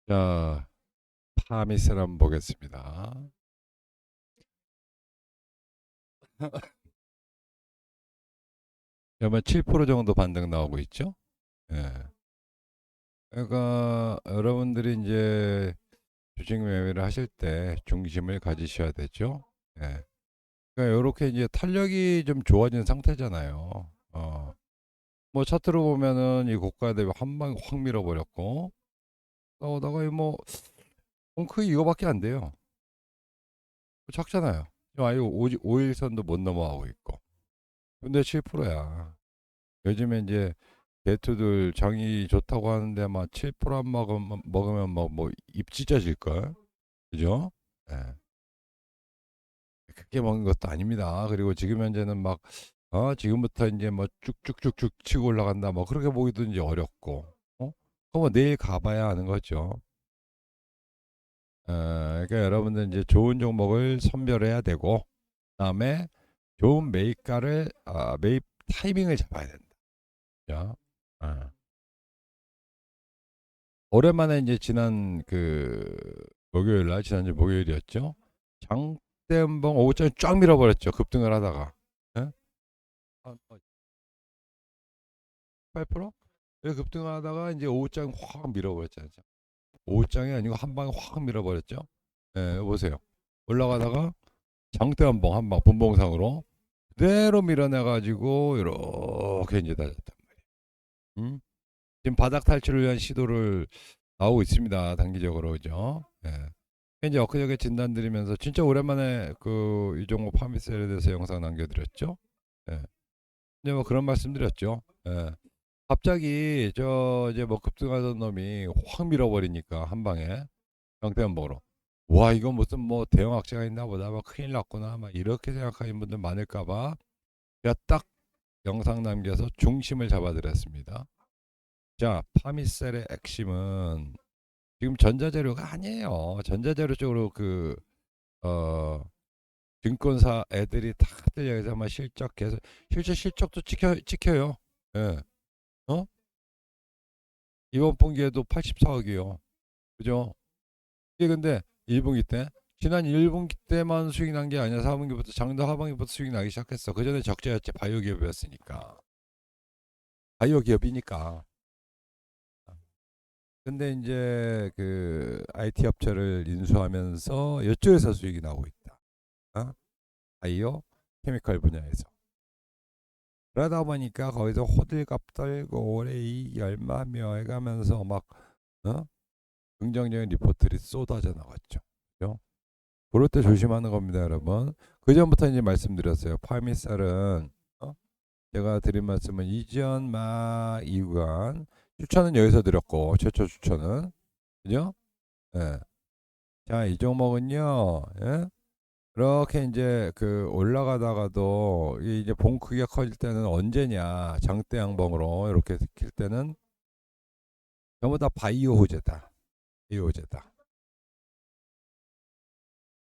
자, 파미스 한번 보겠습니다. 그러면 7% 정도 반등 나오고 있죠? 예. 그러니까 여러분들이 이제 주식 매매를 하실 때 중심을 가지셔야 되죠. 예. 그러니까 이렇게 이제 탄력이 좀 좋아진 상태잖아요. 뭐 차트로 보면은 이 고가 대비 한 방에 확 밀어버렸고, 나오다가 뭐 크게 이거밖에 안 돼요. 작잖아요. 아예 5일선도 못 넘어가고 있고. 근데 7%야. 요즘에 이제 개투들 장이 좋다고 하는데 막 7%안 먹으면 뭐입 찢어질 걸. 그죠? 예. 크게 먹는 것도 아닙니다. 그리고 지금 현재는 막 지금부터 이제 뭐 쭉쭉쭉쭉 치고 올라간다 뭐 그렇게 보기도 이제 어렵고. 그거 뭐 내일 가봐야 하는 거죠. 그러니까 여러분들 이제 좋은 종목을 선별해야 되고, 그다음에 좋은 매입 타이밍을 잡아야 된다. 그죠? 어. 오랜만에 이제 지난 목요일 날, 지난주 목요일이었죠. 장대음봉 오후장에 쫙 밀어버렸죠. 급등을 하다가. 예? 8%? 예, 급등을 하다가 이제 오후장에 확 밀어버렸잖아요. 오후장이 아니고 한 방에 확 밀어버렸죠. 예, 보세요. 올라가다가 장대음봉 한 방 분봉상으로 그대로 밀어내가지고 이렇게 이제 다졌단 말이에요. 음? 지금 바닥 탈출을 위한 시도를 나오고 있습니다. 단기적으로 그죠? 예. 이제 엊그저께 진단 드리면서 진짜 오랜만에 이 종목 파미셀에 대해서 영상 남겨드렸죠. 예. 이제 뭐 그런 말씀 드렸죠. 예. 갑자기 이제 뭐 급등하던 놈이 확 밀어버리니까 한 방에 장대음봉으로 와 이건 무슨 뭐 대형 악재가 있나 보다 막 큰일 났구나 막 이렇게 생각하는 분들 많을까봐 제가 딱 영상 남겨서 중심을 잡아드렸습니다. 자, 파미셀의 핵심은 지금 전자재료가 아니에요. 전자재료 쪽으로 어, 증권사 애들이 다들 여기서 막 실적 계속, 실적도 찍혀요. 예. 어? 이번 분기에도 84억이요. 그죠? 이게 근데 1분기 때, 지난 1분기 때만 수익 난 게 아니라 4분기부터 작년 하반기부터 수익 나기 시작했어. 그 전에 적자였지. 바이오 기업이었으니까. 바이오 기업이니까. 근데 이제 IT 업체를 인수하면서 이쪽에서 수익이 나오고 있다. 어? 바이오 케미컬 분야에서. 그러다 보니까 거기서 호들갑 떨고 올해 이익이 얼마며 해가면서 막 어? 긍정적인 리포트들이 쏟아져 나갔죠. 그죠? 그럴 때 조심하는 겁니다, 여러분. 그 전부터 이제 말씀드렸어요. 파미살은 제가 드린 말씀은 이전 마 이후간 추천은 여기서 드렸고 최초 추천은 그죠? 예. 자, 이 종목은요. 예? 그렇게 이제 올라가다가도 이제 봉 크기가 커질 때는 언제냐? 장대 양봉으로 이렇게 킬 때는 전부 다 바이오 호재다. 바이오 호재다.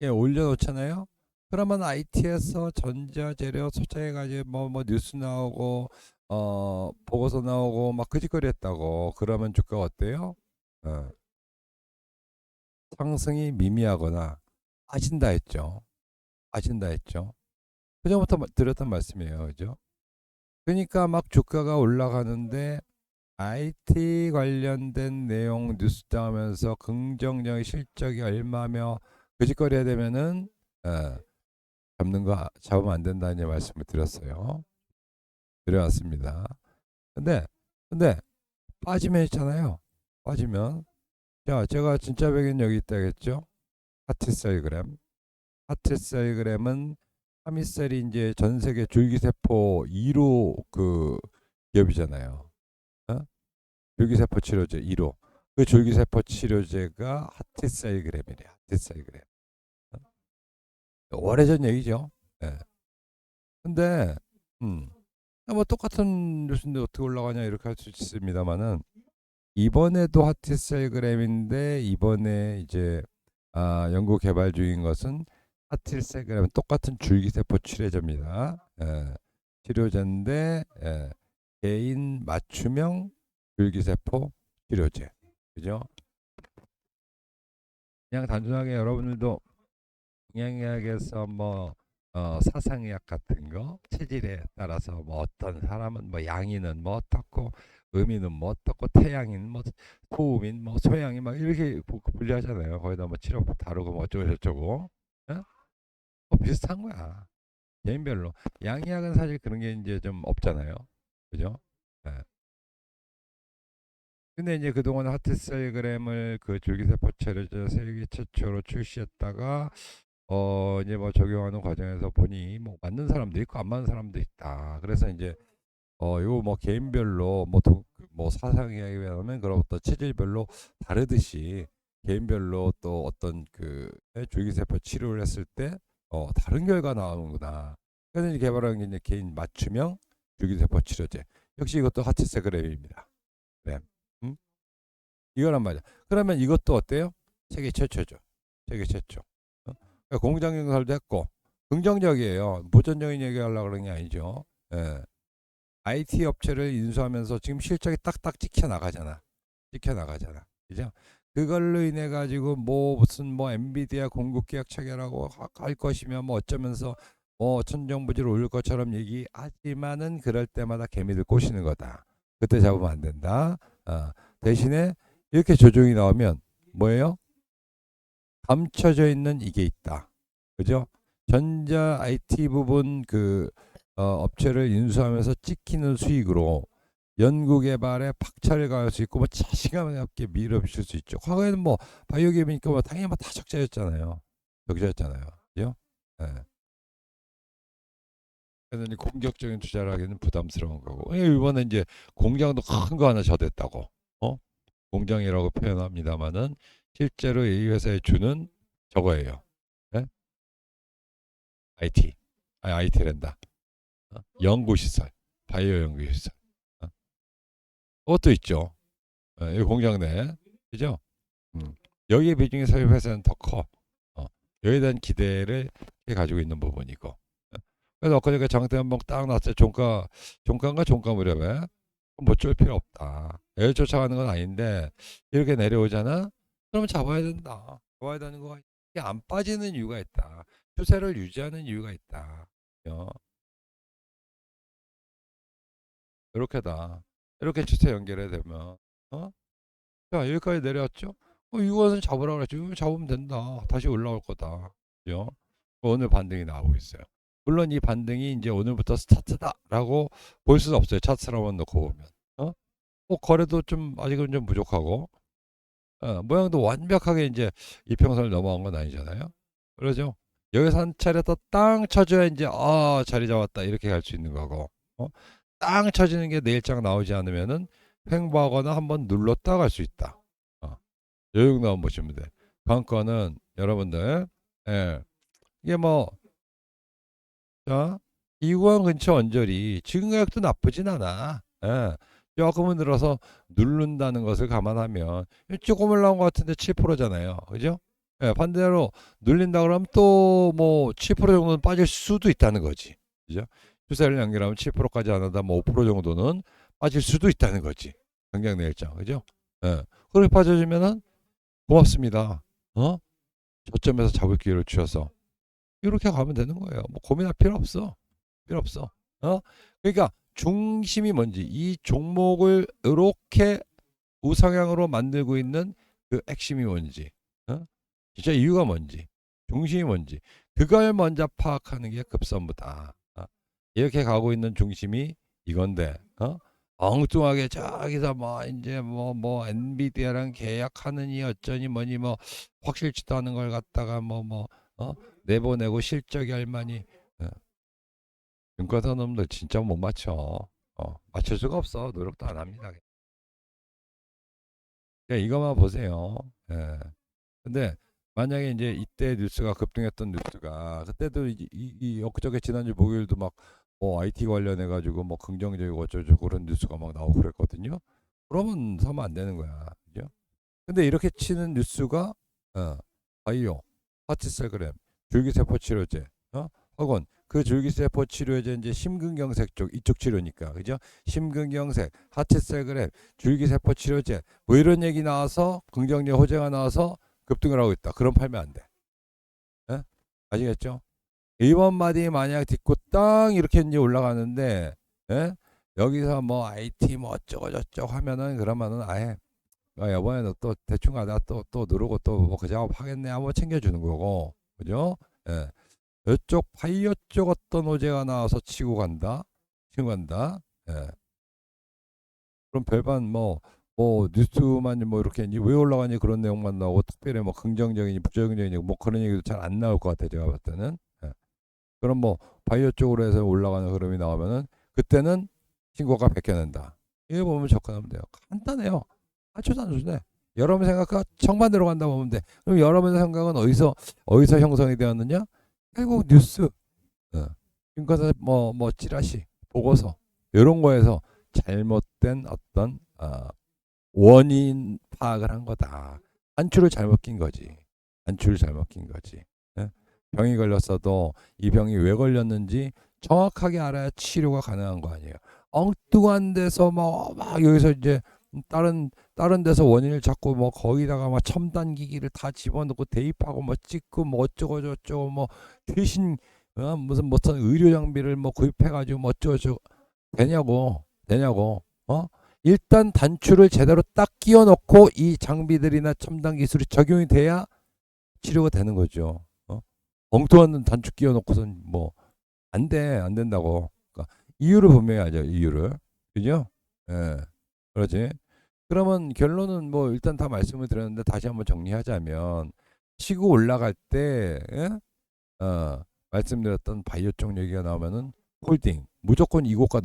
예, 올려놓잖아요. 그러면 IT에서 전자재료 소재해가지고 뭐 뉴스 나오고 보고서 나오고 막 그짓거리 했다고 그러면 주가 어때요? 어, 상승이 미미하거나 빠진다 했죠. 빠진다 했죠. 그전부터 드렸던 말씀이에요. 그죠? 그러니까 막 주가가 올라가는데 IT 관련된 내용 뉴스 나오면서 긍정적 실적이 얼마며 그짓거리 해야 되면은 잡으면 안 된다는 말씀을 드렸어요. 드려왔습니다. 근데 빠지면 있잖아요. 빠지면 자 제가 진짜 백은 여기 있다겠죠. 하티사이그램. 하티사이그램은 하미셀이 이제 전 세계 줄기세포 2로 기업이잖아요. 어? 줄기세포 치료제 1호. 그 줄기세포 치료제가 하티사이그램이래. 하티사이그램. 오래전 얘기죠. 예. 근데 뭐 똑같은 뉴스인데 어떻게 올라가냐 이렇게 할 수 있습니다만은 이번에도 하티셀그램인데 이번에 이제 연구 개발 중인 것은 하티셀그램 똑같은 줄기세포 치료제입니다. 치료제인데 개인 맞춤형 줄기세포 치료제. 그죠? 그냥 단순하게 여러분들도 영양의학에서 뭐 사상의학 같은 거 체질에 따라서 뭐 어떤 사람은 뭐 양인은 뭐 어떻고 음인은 뭐 어떻고 태양인 뭐 소음인 뭐 소양인 막 이렇게 분류하잖아요. 거기다 뭐 치료 다루고 뭐 어쩌고 저쩌고 예? 뭐 비슷한 거야. 개인별로 양의학은 사실 그런 게 이제 좀 없잖아요. 그죠? 예. 근데 이제 그동안 하트셀그램을 그 줄기세포체를 세계 최초로 출시했다가 이제 뭐 적용하는 과정에서 보니 뭐 맞는 사람도 있고 안 맞는 사람도 있다. 그래서 이제 요거 뭐 개인별로 뭐 사상에 의하면 그런 어떤 체질별로 다르듯이 개인별로 또 어떤 그 줄기세포 치료를 했을 때 다른 결과 나오는구나. 그래서 이제 개발한 게 이제 개인 맞춤형 줄기세포 치료제. 역시 이것도 하치세그램입니다. 램. 음? 이거란 말이야. 그러면 이것도 어때요? 세계 최초죠. 세계 최초. 그러니까 공장 증설도 했고 긍정적이에요. 보전적인 얘기하려고 그런 게 아니죠. 예. IT 업체를 인수하면서 지금 실적이 딱딱 찍혀 나가잖아. 찍혀 나가잖아. 그죠? 그걸로 인해 가지고 뭐 무슨 뭐 엔비디아 공급 계약 체결하고 할 것이며 뭐 어쩌면서 뭐 천정부지를 올릴 것처럼 얘기하지만은 그럴 때마다 개미들 꼬시는 거다. 그때 잡으면 안 된다. 대신에 이렇게 조정이 나오면 뭐예요? 감춰져 있는 이게 있다. 그죠? 전자 IT 부분 그 업체를 인수하면서 찍히는 수익으로 연구개발에 박차를 가할 수 있고 뭐 자신감 있게 밀어붙일 수 있죠. 과거에는 뭐 바이오 기업이니까 뭐 당연히 뭐 다 적자였잖아요. 적자였잖아요. 그죠? 예. 그래서 이제 공격적인 투자를 하기는 부담스러운 거고. 이번에 이제 공장도 큰 거 하나 져댔다고. 공장이라고 표현합니다만은 실제로 이 회사에 주는 저거예요. 예? IT. IT랜다. 연구시설. 바이오 연구시설. 어? 그것도 있죠. 이 공장 내. 그죠? 음. 여기에 비중이 서울 회사는 더 커. 여기에 대한 기대를 가지고 있는 부분이고. 그래서 엊그저께 장대한봉 딱 났어요. 종가인가 종가 무렵에 못줄 필요 없다. 여기 쫓아가는 건 아닌데 이렇게 내려오잖아. 그러면 잡아야 된다. 잡아야 되는 거가 이게 안 빠지는 이유가 있다. 추세를 유지하는 이유가 있다. 이렇게다. 이렇게 추세 연결해 되면 자 여기까지 내려왔죠. 이것은 잡으라 그랬죠. 이거 잡으면 된다. 다시 올라올 거다. 그죠? 오늘 반등이 나오고 있어요. 물론 이 반등이 이제 오늘부터 스타트다라고 볼 수는 없어요. 차트로만 놓고 보면. 어? 거래도 좀 아직은 좀 부족하고 모양도 완벽하게 이제 이평선을 넘어간 건 아니잖아요. 그러죠? 여기서 한 차례 더 땅 쳐줘야 이제 자리 잡았다 이렇게 갈 수 있는 거고 땅 쳐지는 게 내일장 나오지 않으면은 횡보하거나 한번 눌렀다 갈 수 있다. 요 정도 한번 보시면 돼. 관건은 여러분들 예. 이게 뭐 자, 이구간 근처 언저리 지금 가격도 나쁘진 않아. 예. 조금은 들어서 누른다는 것을 감안하면 조금 올라온 것 같은데 7%잖아요. 그죠? 예, 반대로 눌린다 그러면 또 뭐 7% 정도는 빠질 수도 있다는 거지. 그죠? 추세를 연결하면 7%까지 안 하다 뭐5% 정도는 빠질 수도 있다는 거지. 강장 내일장. 그죠? 예. 그렇게 빠져주면은 고맙습니다. 저점에서 잡을 기회를 주셔서 이렇게 가면 되는 거예요. 뭐 고민할 필요 없어. 필요 없어. 그러니까 중심이 뭔지 이 종목을 이렇게 우상향으로 만들고 있는 그 핵심이 뭔지, 진짜 이유가 뭔지, 중심이 뭔지 그걸 먼저 파악하는 게 급선무다. 이렇게 가고 있는 중심이 이건데, 엉뚱하게 저기서 뭐 이제 뭐 엔비디아랑 계약하느니 어쩌니 뭐니 뭐 확실치도 않은 걸 갖다가 내보내고 실적이 얼마니 증권사 놈들 진짜 못 맞춰. 맞출 수가 없어. 노력도 안 합니다. 이거만 보세요. 예. 근데 만약에 이제 이때 뉴스가 급등했던 뉴스가 그때도 엊그저께 지난주 목요일도 막 IT 관련해 가지고 뭐 긍정적이고 어쩌고 그런 뉴스가 막 나오고 그랬거든요. 그러면 사면 안 되는 거야. 그죠? 근데 이렇게 치는 뉴스가 바이오, 파티셀그램, 줄기세포 치료제, 혹은 그 줄기세포 치료제 이제 심근경색 쪽 이쪽 치료니까 그죠? 심근경색, 하트셀그램, 줄기세포 치료제 뭐 이런 얘기 나와서 긍정적 호재가 나와서 급등을 하고 있다. 그럼 팔면 안 돼. 예? 아시겠죠? 1번 마디 만약 딛고 땅 이렇게 이제 올라가는데, 예? 여기서 뭐 IT 뭐 어쩌고 저쩌고 하면은 그러면은 아예 이번에 또 대충 가다 또 누르고 또 뭐 그 작업 하겠네 하고 챙겨주는 거고, 그죠? 예. 이쪽 파이어 쪽 어떤 호재가 나와서 치고 간다. 예. 그럼 별반 뭐 뉴스만 뭐 이렇게 이제 왜 올라가니 그런 내용만 나오고 특별히 뭐 긍정적이니 부정적이니 뭐 그런 얘기도 잘 안 나올 것 같아요. 제가 봤을 때는. 예. 그럼 뭐 바이오 쪽으로 해서 올라가는 흐름이 나오면은 그때는 신고가 베껴낸다. 이거 보면 접근하면 돼요. 간단해요. 아주 단순해. 여러분 생각과 정반대로 간다 보면 돼. 그럼 여러분의 생각은 어디서 형성이 되었느냐? 결국 뉴스, 증권사 뭐 찌라시, 보고서 이런 거에서 잘못된 어떤 원인 파악을 한 거다. 단추를 잘못 낀 거지. 단추를 잘못 낀 거지. 예? 병이 걸렸어도 이 병이 왜 걸렸는지 정확하게 알아야 치료가 가능한 거 아니에요. 엉뚱한 데서 막 여기서 이제 다른 데서 원인을 찾고 뭐 거기다가 막 첨단 기기를 다 집어넣고 대입하고 뭐 찍고 뭐 어쩌고 저쩌고 뭐 대신 무슨 의료 장비를 뭐 구입해가지고 뭐 어쩌고 저쩌고 되냐고 일단 단추를 제대로 딱 끼워 넣고 이 장비들이나 첨단 기술이 적용이 돼야 치료가 되는 거죠. 엉뚱한 단추 끼워 놓고선 뭐 안 된다고. 그러니까 이유를 분명히 하죠. 이유를. 그죠? 예. 그렇지. 그러면 결론은 뭐 일단 다 말씀을 드렸는데 다시 한번 정리하자면 치고 올라갈 때 말씀드렸던 바이오 쪽 얘기가 나오면은 홀딩 무조건 이곳과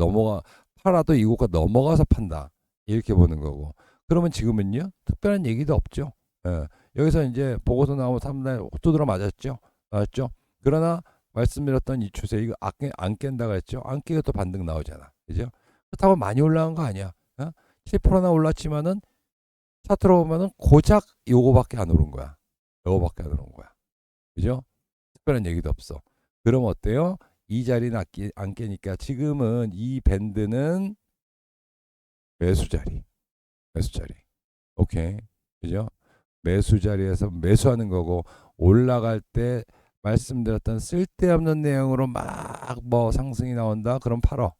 팔아도 이곳과 넘어가서 판다 이렇게 보는 거고. 그러면 지금은요 특별한 얘기도 없죠. 여기서 이제 보고서 나오면 3날 두드러 맞았죠. 그러나 말씀드렸던 이 추세 이거 안 깬다고 했죠. 안 깨고 또 반등 나오잖아. 그죠? 그렇다고 많이 올라간 거 아니야. 7%나 올랐지만은 차트로 보면은 고작 요거밖에 안 오른 거야. 요거밖에 안 오른 거야. 그죠? 특별한 얘기도 없어. 그럼 어때요? 이 자리는 안 깨니까 지금은 이 밴드는 매수 자리. 오케이. 그죠? 매수 자리에서 매수하는 거고 올라갈 때 말씀드렸던 쓸데없는 내용으로 막 뭐 상승이 나온다. 그럼 팔어.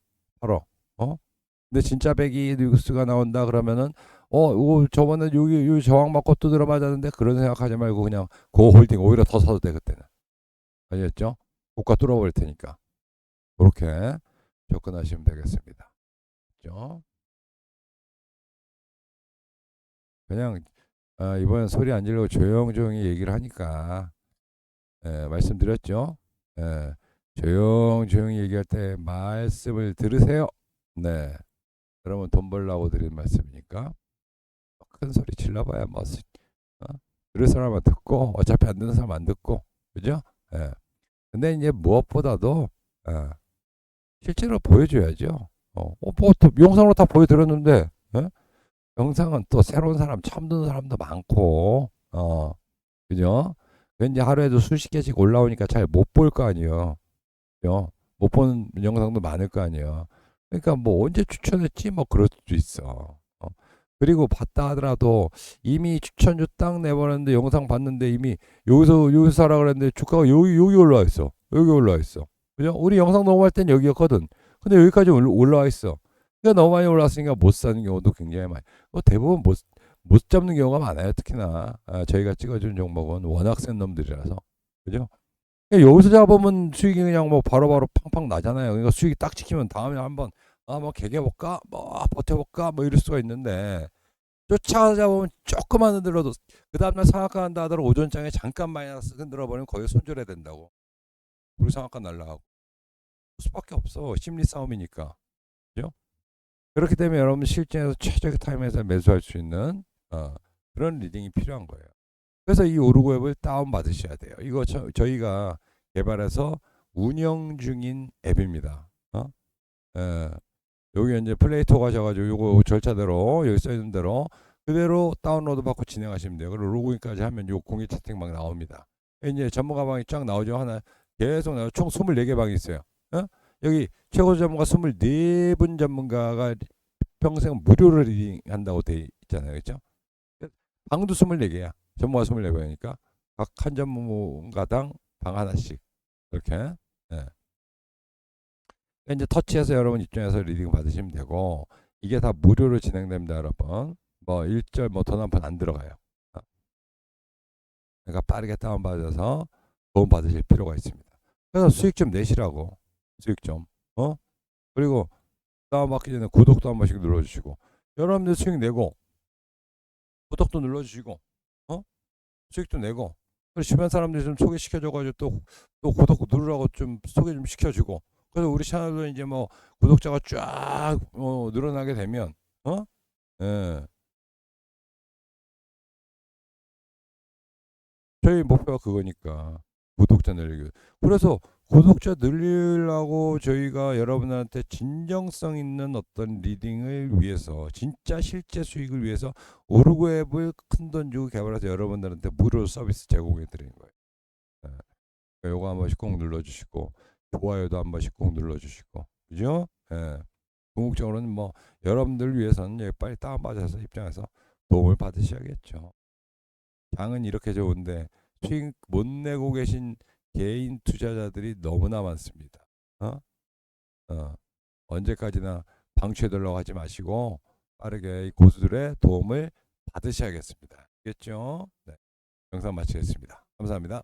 근데 진짜 배기 뉴스가 나온다 그러면은 이거 저번에 여기 저항 맞고 두드려 맞았는데 그런 생각하지 말고 그냥 고 홀딩 오히려 더 사도 돼 그때는. 아셨죠? 고가 뚫어버릴 테니까. 그렇게 접근하시면 되겠습니다. 그죠? 그냥 이번엔 소리 안 지르고 조용조용히 얘기를 하니까 말씀드렸죠. 예, 조용조용히 얘기할 때 말씀을 들으세요. 네. 그러면 돈 벌라고 드린 말씀이니까 큰 소리 질러봐야 뭐 들을 사람은 듣고 어차피 안 듣는 사람 안 듣고 그죠? 예. 근데 이제 무엇보다도 실제로 보여줘야죠. 뭐 영상으로 다 보여드렸는데 영상은 또 새로운 사람 처음 듣는 사람도 많고 그죠? 이제 하루에도 수십 개씩 올라오니까 잘 못 볼 거 아니에요. 그죠? 못 보는 영상도 많을 거 아니에요. 그러니까 뭐 언제 추천했지 뭐 그럴 수도 있어. 그리고 봤다 하더라도 이미 추천주 딱 내버렸는데 영상 봤는데 이미 여기서 사라 그랬는데 주가가 여기 올라와 있어. 여기 올라와 있어. 그죠? 우리 영상 넘어갈 땐 여기였거든. 근데 여기까지 올라와 있어. 그러니까 너무 많이 올랐으니까 못 사는 경우도 굉장히 많이. 대부분 못 잡는 경우가 많아요. 특히나 저희가 찍어준 종목은 워낙 센 놈들이라서. 그죠? 그러니까 여기서 잡으면 수익이 그냥 뭐 바로바로 팡팡 나잖아요. 그러니까 수익이 딱 지키면 다음에 한번 뭐 개개볼까 뭐 버텨볼까 뭐 이럴 수가 있는데 쫓아잡으면 조금만 흔들어도 그 다음날 상한가 한다 하더라도 오전장에 잠깐 마이너스 흔들어버리면 거의 손절해야 된다고. 우리 상한가 날라가고 수밖에 없어. 심리 싸움이니까. 그죠? 그렇기 때문에 여러분 실전에서 최적의 타임에서 매수할 수 있는 그런 리딩이 필요한 거예요. 그래서 이 오르고 앱을 다운 받으셔야 돼요. 이거 저희가 개발해서 운영 중인 앱입니다. 여기 이제 플레이토 가셔가지고 요거 절차대로 여기 써 있는 대로 그대로 다운로드 받고 진행하시면 돼요. 그리고 로그인까지 하면 요 공개 채팅 막 나옵니다. 이제 전문가 방이 쫙 나오죠. 하나 계속 나와. 총 24개 방이 있어요. 여기 최고 전문가 24분 전문가가 평생 무료로 리딩한다고 돼 있잖아요. 그렇죠? 방도 24개야. 전문가 24명이니까 각 한 전문가당 방 하나씩 이렇게. 예. 이제 터치해서 여러분 입장에서 리딩 받으시면 되고 이게 다 무료로 진행됩니다, 여러분. 뭐 일절 뭐 돈 한 푼 안 들어가요. 그러니까 빠르게 다운받아서 도움 받으실 필요가 있습니다. 그래서 수익 좀 내시라고. 수익 좀. 그리고 다운받기 전에 구독도 한 번씩 눌러주시고 여러분들 수익 내고 구독도 눌러주시고 수익도 내고 그리고 주변 사람들 좀 소개시켜줘가지고 또 구독 누르라고 좀 소개 좀 시켜주고 그래서 우리 채널도 이제 뭐 구독자가 쫙 늘어나게 되면 예. 저희 목표가 그거니까 구독자 늘리기. 그래서 구독자 늘리려고 저희가 여러분한테 진정성 있는 어떤 리딩을 위해서 진짜 실제 수익을 위해서 오르고 앱을 큰돈 주고 개발해서 여러분들한테 무료 서비스 제공해 드리는 거예요. 예. 그러니까 요거 한 번씩 꼭 눌러주시고 좋아요도 한 번씩 꼭 눌러주시고 그죠? 예. 궁극적으로는 뭐 여러분들 위해서는 빨리 다운받아서 입장해서 도움을 받으셔야겠죠. 장은 이렇게 좋은데 수익 못 내고 계신 개인 투자자들이 너무나 많습니다. 어? 언제까지나 방치해달라고 하지 마시고 빠르게 이 고수들의 도움을 받으셔야겠습니다. 알겠죠? 네. 영상 마치겠습니다. 감사합니다.